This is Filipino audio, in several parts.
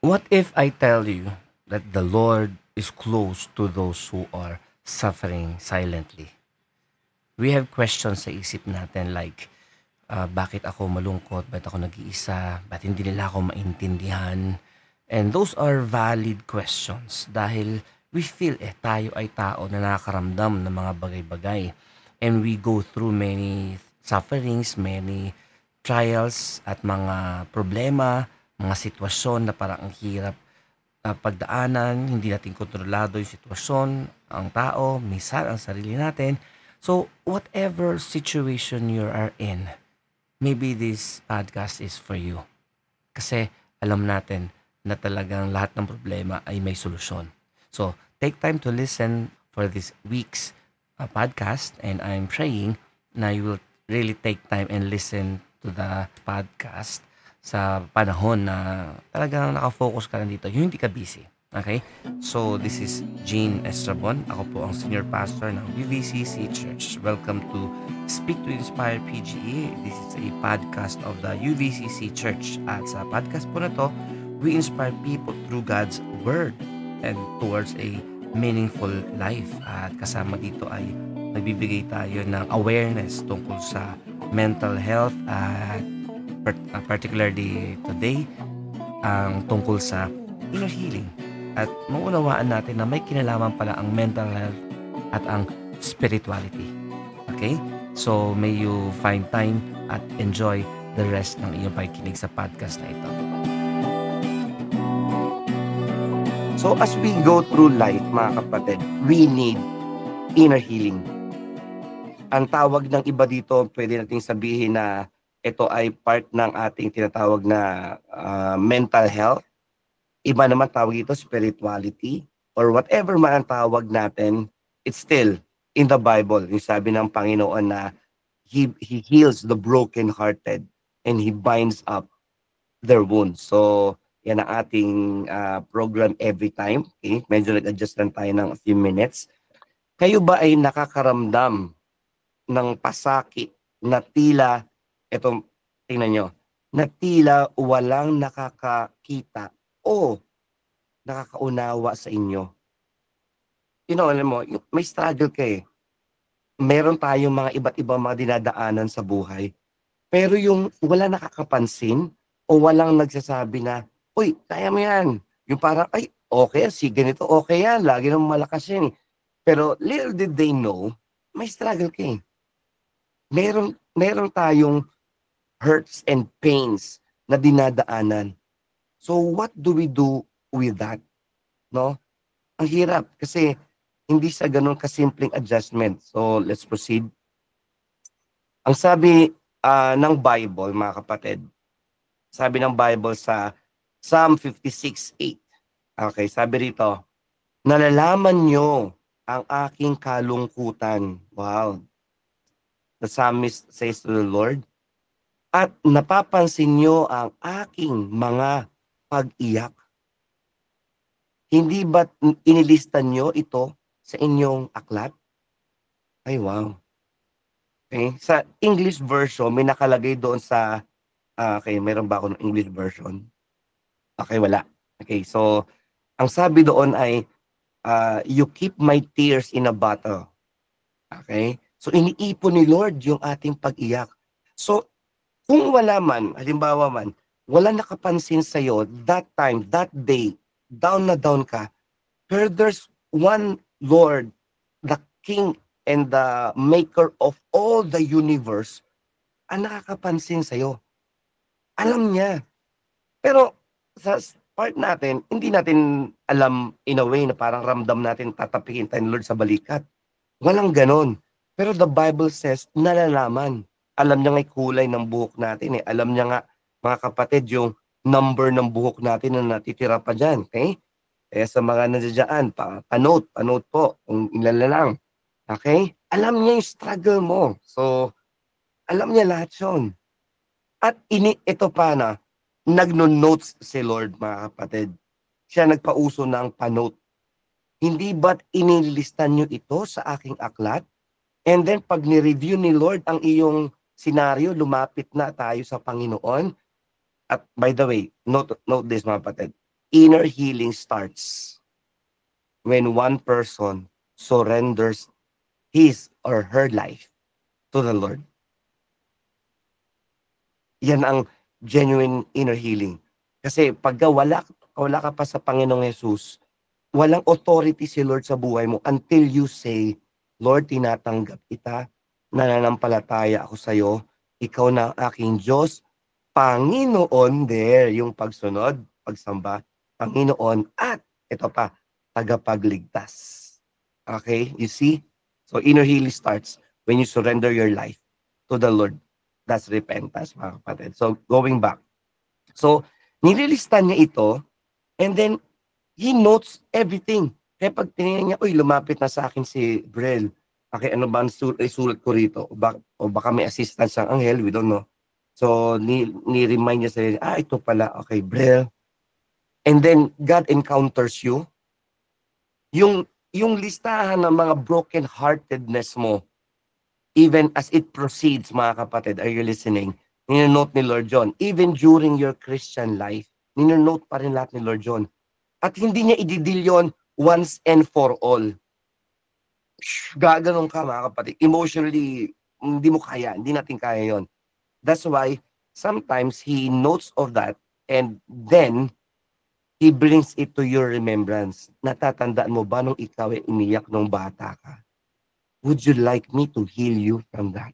What if I tell you that the Lord is close to those who are suffering silently? We have questions sa isip natin like, bakit ako malungkot? Bakit ako nag-iisa? Bakit hindi nila ako maintindihan? And those are valid questions dahil we feel tayo ay tao na nakakaramdam ng mga bagay-bagay. And we go through many sufferings, many trials at mga problema, mga sitwasyon na parang ang hirap pagdaanan, hindi natin kontrolado yung sitwasyon, ang tao, minsan ang sarili natin. So, whatever situation you are in, maybe this podcast is for you. Kasi alam natin na talagang lahat ng problema ay may solusyon. So, take time to listen for this week's podcast and I'm praying na you will really take time and listen to the podcast sa panahon na talagang nakafocus ka lang dito, yung hindi ka busy. Okay? So, this is Gene Estrabon. Ako po ang Senior Pastor ng UVCC Church. Welcome to Speak to Inspire PGE. This is a podcast of the UVCC Church. At sa podcast po na to, we inspire people through God's Word and towards a meaningful life. At kasama dito ay nagbibigay tayo ng awareness tungkol sa mental health at particularly today ang tungkol sa inner healing at maunawaan natin na may kinalaman pala ang mental health at ang spirituality. Okay? So may you find time at enjoy the rest ng iyong pakikinig sa podcast na ito. So as we go through life, mga kapatid, we need inner healing. Ang tawag ng iba dito, pwede nating sabihin na ito ay part ng ating tinatawag na mental health. Iba naman tawag ito spirituality or whatever man ang tawag natin, it's still in the Bible. Yung sabi ng Panginoon na He heals the broken-hearted and He binds up their wounds. So, yan ang ating program every time. Okay? Medyo nag-adjust lang tayo ng a few minutes. Kayo ba ay nakakaramdam ng pasakit na tila, eto, tingnan nyo, na tila walang nakakakita o nakakaunawa sa inyo? You know, alam mo, may struggle ka eh. Meron tayong mga iba't ibang mga dinadaanan sa buhay. Pero yung wala nakakapansin o walang nagsasabi na, uy, kaya mo yan. Yung parang, ay, okay, si ganito, okay yan. Lagi nang malakas yan eh. Pero little did they know, may struggle ka eh. Meron tayong hurts and pains na dinadaanan. So what do we do with that? No? Ang hirap kasi hindi sa ganun kasimpleng adjustment. So let's proceed. Ang sabi ng Bible, mga kapatid, sabi ng Bible sa Psalm 56:8. Okay, sabi rito, nalalaman nyo ang aking kalungkutan. Wow. The psalmist says to the Lord, at napapansin nyo ang aking mga pag-iyak. Hindi ba inilista nyo ito sa inyong aklat? Ay, wow. Okay. Sa English version, may nakalagay doon sa, okay, meron ba ako ng English version? Okay, wala. Okay, so, ang sabi doon ay, you keep my tears in a bottle. Okay? So, iniipon ni Lord yung ating pag-iyak. So, kung wala man, halimbawa man, wala nakapansin sa'yo, that time, that day, down na down ka, pero there's one Lord, the King and the Maker of all the universe, ang nakakapansin sa'yo. Alam niya. Pero sa part natin, hindi natin alam in a way na parang ramdam natin tatapikin tayo Lord sa balikat. Walang ganon. Pero the Bible says, nalalaman. Alam niya nga kulay ng buhok natin eh. Alam niya nga, mga kapatid, yung number ng buhok natin na natitira pa dyan. Okay? Kaya sa mga nandiyan, panote po, kung ilan na lang. Okay? Alam niya yung struggle mo. So, alam niya lahat yun. At ito pa na, nagno-notes si Lord, mga kapatid. Siya nagpauso ng panote. Hindi ba't inilistan niyo ito sa aking aklat? And then pag ni-review ni Lord ang iyong senaryo, lumapit na tayo sa Panginoon. At by the way, note this, mga kapatid. inner healing starts when one person surrenders his or her life to the Lord. Yan ang genuine inner healing. Kasi pagka wala ka pa sa Panginoong Jesus, walang authority si Lord sa buhay mo until you say, Lord, tinatanggap kita, nananampalataya ako sa iyo, ikaw na ang aking Diyos, Panginoon, there, yung pagsunod, pagsamba, Panginoon, at ito pa, tagapagligtas. Okay, you see? So inner healing starts when you surrender your life to the Lord. That's repentance, mga kapatid. So going back. So, nililista niya ito, and then, he notes everything. Kaya pag tinignan niya, uy, lumapit na sa akin si Brel. Okay, ano ba ang isulat ko rito? O baka may assistance ang anghel, we don't know. So, ni-remind niya sa ito pala, okay, Brel. And then, God encounters you. Yung listahan ng mga broken-heartedness mo, even as it proceeds, mga kapatid, are you listening? Ninonote ni Lord John, even during your Christian life, ninonote pa rin lahat ni Lord John. At hindi niya ididil yun once and for all. Gaganon ka, mga kapatid. Emotionally, hindi mo kaya. Hindi natin kaya yon. That's why, sometimes, he notes of that, and then, he brings it to your remembrance. Natatandaan mo ba nung ikaw ay umiyak nung bata ka? Would you like me to heal you from that?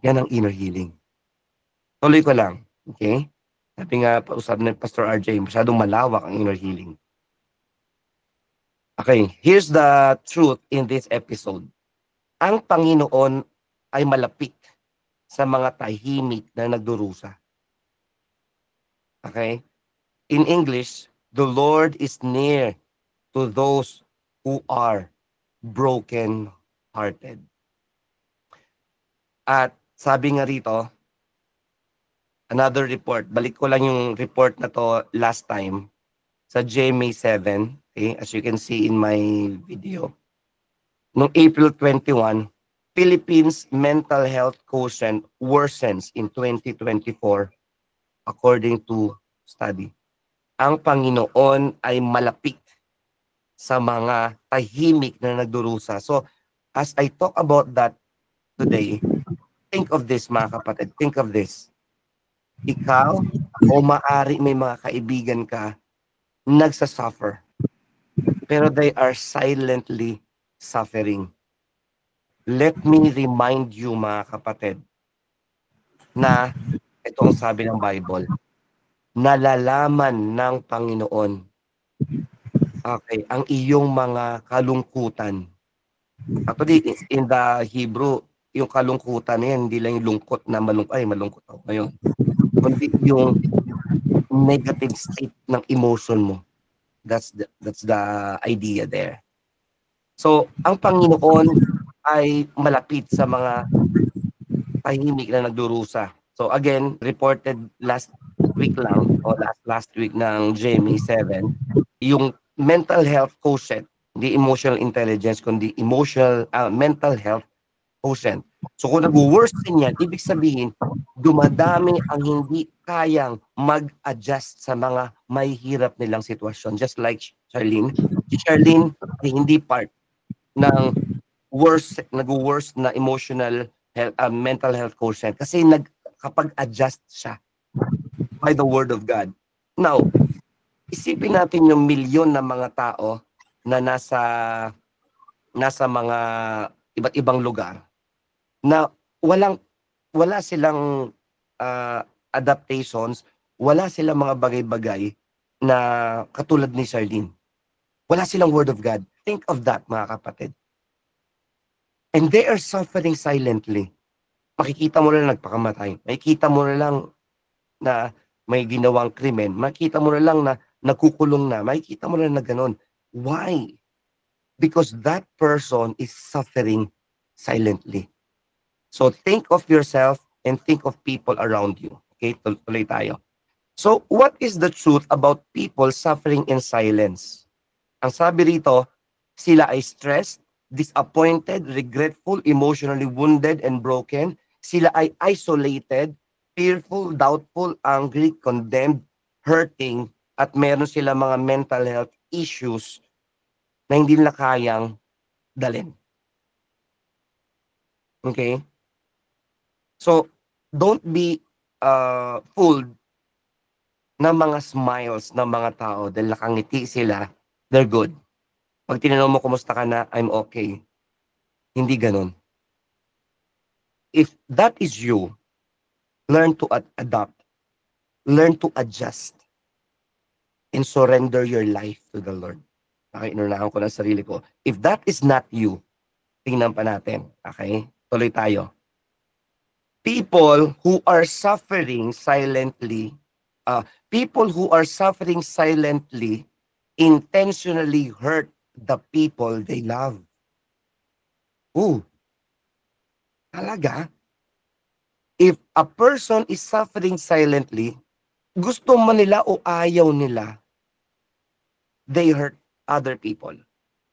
Yan ang inner healing. Tuloy ko lang. Okay? Sabi nga, pausap ng Pastor RJ, masyadong malawak ang inner healing. Okay, here's the truth in this episode. Ang Panginoon ay malapit sa mga tahimik na nagdurusa. Okay? In English, the Lord is near to those who are broken-hearted. At sabi nga rito, another report, balik ko lang yung report na to last time, sa GMA 7, okay, as you can see in my video. Noong April 21, Philippines mental health quotient worsens in 2024 according to study. Ang Panginoon ay malapit sa mga tahimik na nagdurusa. So, as I talk about that today, think of this, mga kapatid. Think of this. Ikaw, o maari may mga kaibigan ka, nagsasuffer. Pero they are silently suffering. Let me remind you, mga kapatid, na ito ang sabi ng Bible, nalalaman ng Panginoon, okay, ang iyong mga kalungkutan. Actually, in the Hebrew, yung kalungkutan na yan, hindi lang yung lungkot na malungkot ako ngayon. Kundi yung negative state ng emotion mo. That's the idea there. So, ang Panginoon ay malapit sa mga tahimik na nagdurusa. So again, reported last week lang, o last week ng GMA 7, yung mental health quotient, hindi emotional intelligence, kundi mental health quotient. So kung nag-worsen yan, ibig sabihin, dumadami ang hindi kayang mag-adjust sa mga may hirap nilang sitwasyon. Just like Charlene. Si Charlene ay hindi part ng nag-worse na emotional health, mental health quotient kasi kapag-adjust siya by the word of God. Now, isipin natin yung milyon na mga tao na nasa mga iba't ibang lugar na wala silang adaptations, wala silang mga bagay-bagay na katulad ni Charlene. Wala silang word of God. Think of that, mga kapatid. And they are suffering silently. Makikita mo na lang nagpakamatay. Makikita mo na lang na may ginawang krimen. Makikita mo na lang na nagkukulong na. Makikita mo na lang na ganun. Why? Because that person is suffering silently. So think of yourself and think of people around you. Okay, tuloy tayo. So what is the truth about people suffering in silence? Ang sabi rito, sila ay stressed, disappointed, regretful, emotionally wounded, and broken. Sila ay isolated, fearful, doubtful, angry, condemned, hurting, at meron sila mga mental health issues na hindi nila kayang dalhin. Okay? So, don't be fooled ng mga smiles ng mga tao dahil nakangiti sila, they're good. Pag tinanong mo kumusta ka na, I'm okay. Hindi ganun. If that is you, learn to adapt, learn to adjust, and surrender your life to the Lord. Okay, inunahan ko ng sarili ko. If that is not you, tingnan pa natin. Okay? Tuloy tayo. People who are suffering silently, people who are suffering silently intentionally hurt the people they love. Ooh, talaga? If a person is suffering silently, gusto man nila o ayaw nila, they hurt other people.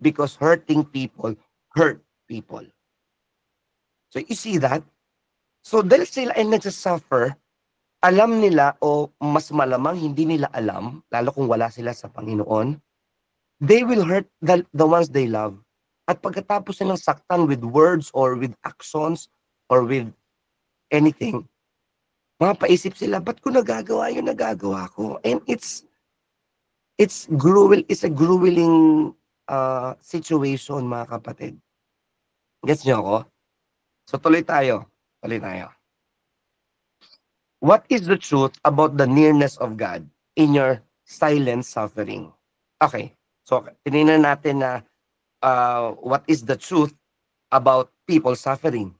Because hurting people hurt people. So you see that? So dahil sila ay nagsasuffer, alam nila o mas malamang hindi nila alam, lalo kung wala sila sa Panginoon, they will hurt the ones they love. At pagkatapos nilang saktan with words or with actions or with anything, mapaisip sila, ba't ko nagagawa yung nagagawa ko? And it's a grueling situation, mga kapatid. Gets niyo ako? So tuloy tayo. What is the truth about the nearness of God in your silent suffering? Okay. So tinignan natin na what is the truth about people suffering.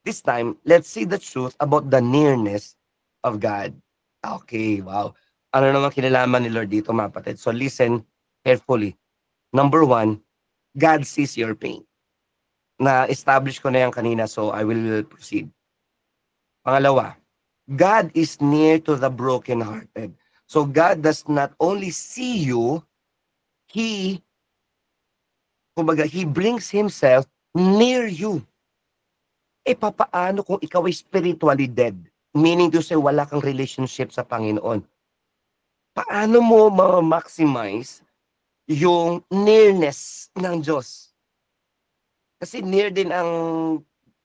This time, let's see the truth about the nearness of God. Okay, wow. Ano naman kinalaman ni Lord dito, mga kapatid? So listen carefully. Number one, God sees your pain. Na-establish ko na yan kanina, so I will proceed. Pangalawa, God is near to the brokenhearted. So God does not only see you, He brings Himself near you. Papaano kung ikaw ay spiritually dead? Meaning to say, wala kang relationship sa Panginoon. Paano mo ma-maximize yung nearness ng Diyos? Kasi near din ang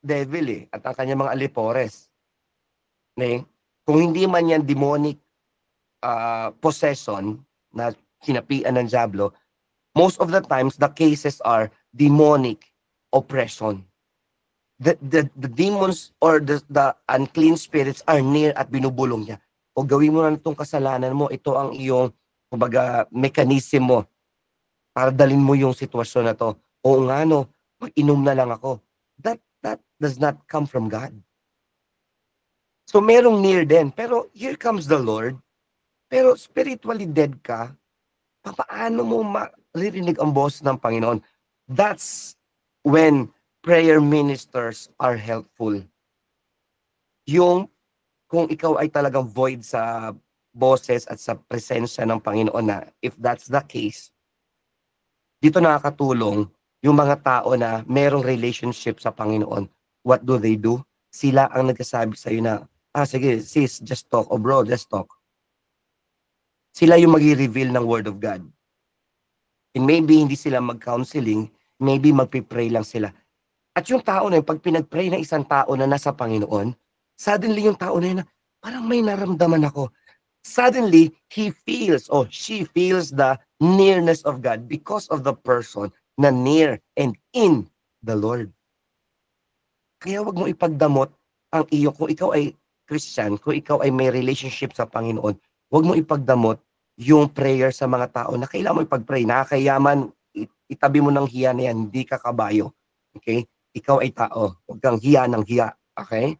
devil at ang kanyang mga alipores. Kung hindi man yan demonic possession na sinapian ng Diablo, most of the times the cases are demonic oppression. The demons or the unclean spirits are near at binubulong niya. O gawin mo na itong kasalanan mo, ito ang iyong mechanism mo para dalin mo yung sitwasyon na to. Oo nga no, mag-inom na lang ako. That does not come from God. So merong near din. Pero here comes the Lord. Pero spiritually dead ka, paano mo maririnig ang boses ng Panginoon? That's when prayer ministers are helpful. Yung kung ikaw ay talagang void sa boses at sa presensya ng Panginoon na if that's the case, dito nakakatulong yung mga tao na merong relationship sa Panginoon. What do? Sila ang nagsasabi sa iyo na, sige sis, just talk. O bro, just talk. Sila yung mag-i-reveal ng Word of God. And maybe hindi sila mag-counseling, maybe magpipray lang sila. At yung tao na yun, pag pinag-pray ng isang tao na nasa Panginoon, suddenly yung tao na yun, parang may naramdaman ako. Suddenly, he feels or she feels the nearness of God because of the person na near and in the Lord. Kaya wag mo ipagdamot ang iyo. Kung ikaw ay Christian, kung ikaw ay may relationship sa Panginoon, wag mo ipagdamot yung prayer sa mga tao na kailangan mo ipag-pray. Nakakayaman, itabi mo ng hiya na yan, hindi ka kabayo. Okay? Ikaw ay tao. Huwag kang hiya ng hiya. Okay?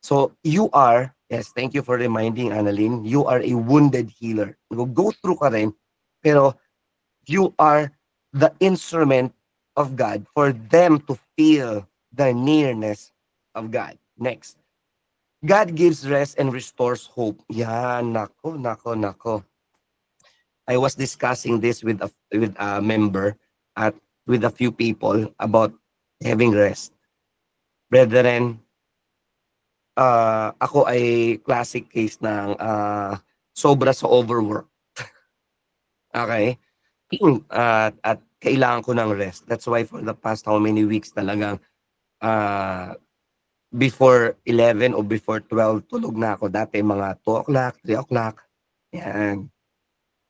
So, you are, yes, thank you for reminding, Annalyn, you are a wounded healer. Go through ka rin, pero you are the instrument of God for them to feel the nearness of God. Next. God gives rest and restores hope. Yan, nako. I was discussing this with a member at with a few people about having rest. Brethren, ako ay classic case ng sobra sa overwork. Okay? At kailangan ko ng rest. That's why for the past how many weeks talagang uh, before 11 o before 12, tulog na ako. Dati mga 2 o'clock, 3 o'clock. Yan.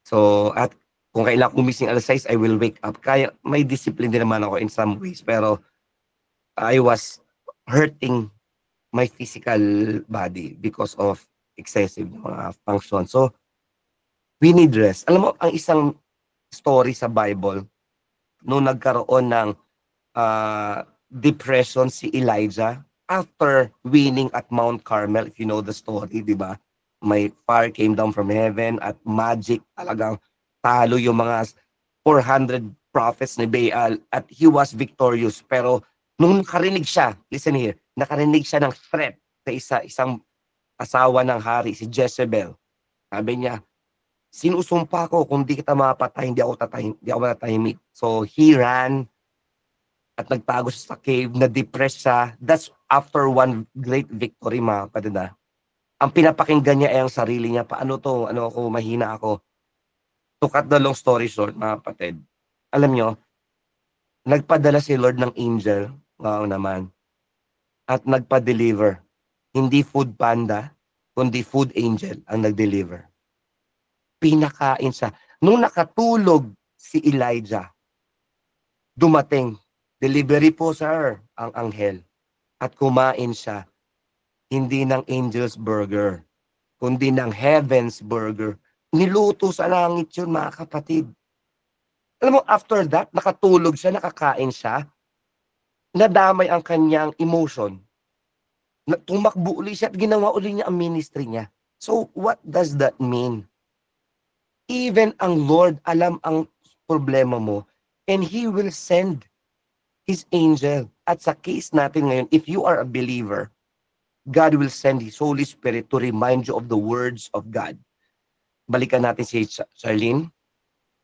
So, at kung kailangan gumising alas 6, I will wake up. Kaya may discipline din naman ako in some ways. Pero I was hurting my physical body because of excessive na mga function. So, we need rest. Alam mo, ang isang story sa Bible, nung nagkaroon ng depression si Elijah after winning at Mount Carmel, if you know the story, di ba? May fire came down from heaven at magic, talagang talo yung mga 400 prophets ni Baal at he was victorious. Pero nung nakarinig siya, listen here, nakarinig siya ng threat sa isang asawa ng hari, si Jezebel. Sabi niya, sinusumpa ko kung di kita mapatay, hindi ako tatahimik. So he ran at nagtago siya sa cave, na-depress siya. That's after one great victory, mga kapatid. Ang pinapakinggan niya ay ang sarili niya. Paano to? Ano ako? Mahina ako. To cut the long story short, mga kapatid, alam nyo, nagpadala si Lord ng angel, wow naman, at nagpa-deliver. Hindi food panda, kundi food angel ang nag-deliver. Pinakain siya. Nung nakatulog si Elijah, dumating, delivery po sir, ang anghel. At kumain siya, hindi ng angel's burger, kundi ng heaven's burger. Niluto sa langit yun, mga kapatid. Alam mo, after that, nakatulog siya, nakakain siya, nadamay ang kanyang emotion. Tumakbo uli siya at ginawa uli niya ang ministry niya. So, what does that mean? Even ang Lord alam ang problema mo and He will send His angel. At sa case natin ngayon, if you are a believer, God will send His Holy Spirit to remind you of the words of God. Balikan natin si Charlene.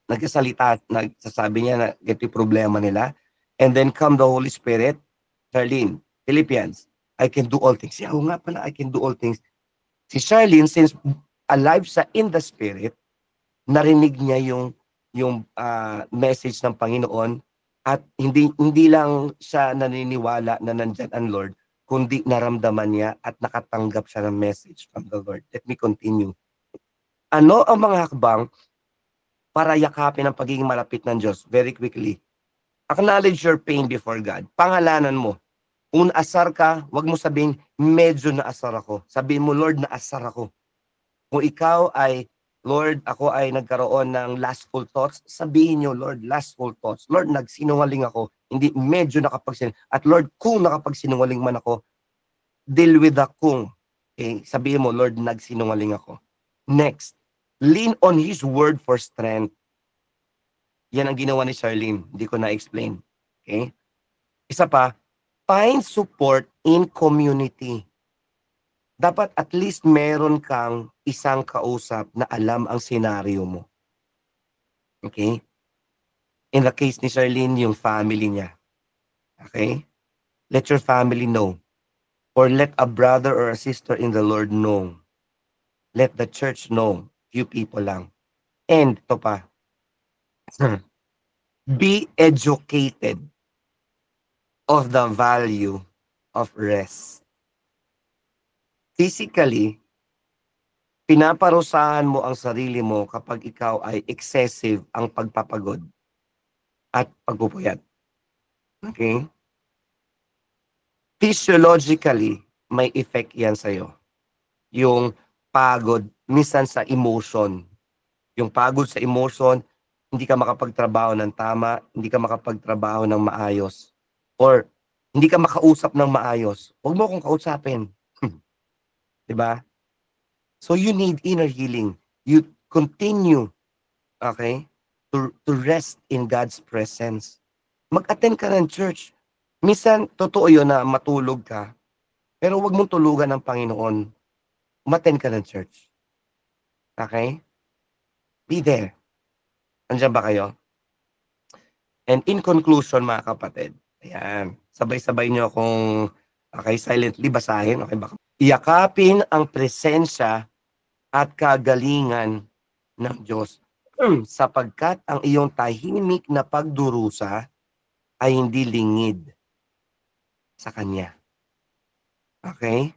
Nagsasabi niya na ito yung problema nila. And then come the Holy Spirit. Charlene, Philippians, I can do all things. Yeah, nga pala, I can do all things. Si Charlene, since alive sa in the Spirit, narinig niya yung message ng Panginoon at hindi lang siya naniniwala na nandyan ang Lord, kundi naramdaman niya at nakatanggap siya ng message from the Lord. Let me continue. Ano ang mga hakbang para yakapin ang pagiging malapit ng Diyos? Very quickly. Acknowledge your pain before God. Pangalanan mo. Kung naasar ka, wag mo sabihin, medyo naasar ako. Sabihin mo, Lord, naasar ako. Kung ikaw ay, Lord, ako ay nagkaroon ng lustful thoughts, sabihin nyo, Lord, lustful thoughts. Lord, nagsinungaling ako. Hindi, medyo nakapagsinungaling. At Lord, kung nakapagsinungaling man ako, deal with the kung. Okay? Sabihin mo, Lord, nagsinungaling ako. Next, lean on His word for strength. Yan ang ginawa ni Charlene. Hindi ko na-explain. Okay? Isa pa, find support in community. Dapat at least meron kang isang kausap na alam ang senaryo mo. Okay? In the case ni Charlene, yung family niya. Okay? Let your family know. Or let a brother or a sister in the Lord know. Let the church know. Few people lang. And, ito pa. Be educated of the value of rest. Physically, pinaparusahan mo ang sarili mo kapag ikaw ay excessive ang pagpapagod at pagpupuyat. Okay? Physiologically, may effect yan sa'yo. Yung pagod, minsan sa emotion. Yung pagod sa emotion, hindi ka makapagtrabaho ng tama, hindi ka makapagtrabaho ng maayos. Or, hindi ka makausap ng maayos. Huwag mo akong kausapin. Diba? So you need inner healing. You continue, okay, to rest in God's presence. Mag-attend ka ng church. Minsan, totoo yun na matulog ka, pero huwag mong tulugan ng Panginoon. Umattend ka ng church. Okay? Be there. Andiyan ba kayo? And in conclusion, mga kapatid, ayan, sabay-sabay nyo akong, okay, silently basahin, okay ba? Yakapin ang presensya at kagalingan ng Diyos. sapagkat ang iyong tahimik na pagdurusa ay hindi lingid sa Kanya. Okay?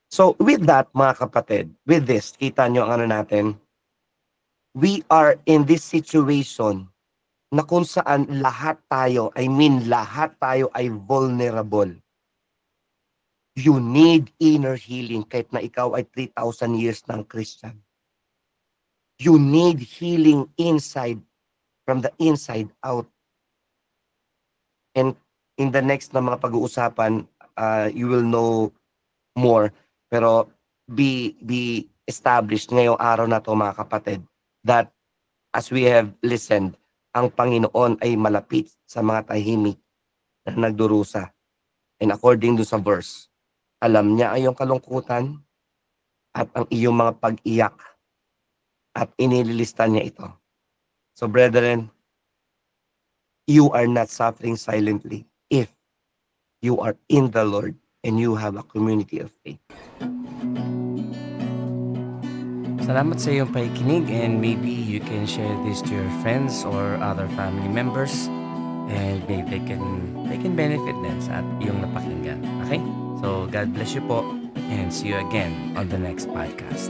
So, with that, mga kapatid, with this, kita nyo ang ano natin, we are in this situation na kung saan lahat tayo ay vulnerable. You need inner healing kahit na ikaw ay 3,000 years ng Christian. You need healing inside, from the inside out. And in the next na mga pag-uusapan, you will know more. Pero be established ngayong araw na to, mga kapatid, that as we have listened, ang Panginoon ay malapit sa mga tahimik na nagdurusa. And according to sa verse, alam niya ang iyong kalungkutan at ang iyong mga pag-iyak at inililista niya ito. So brethren, you are not suffering silently if you are in the Lord and you have a community of faith. Salamat sa iyong pakikinig, and maybe you can share this to your friends or other family members, and maybe they can benefit din sa iyong napakinggan. Okay? So God bless you po, and see you again on the next podcast.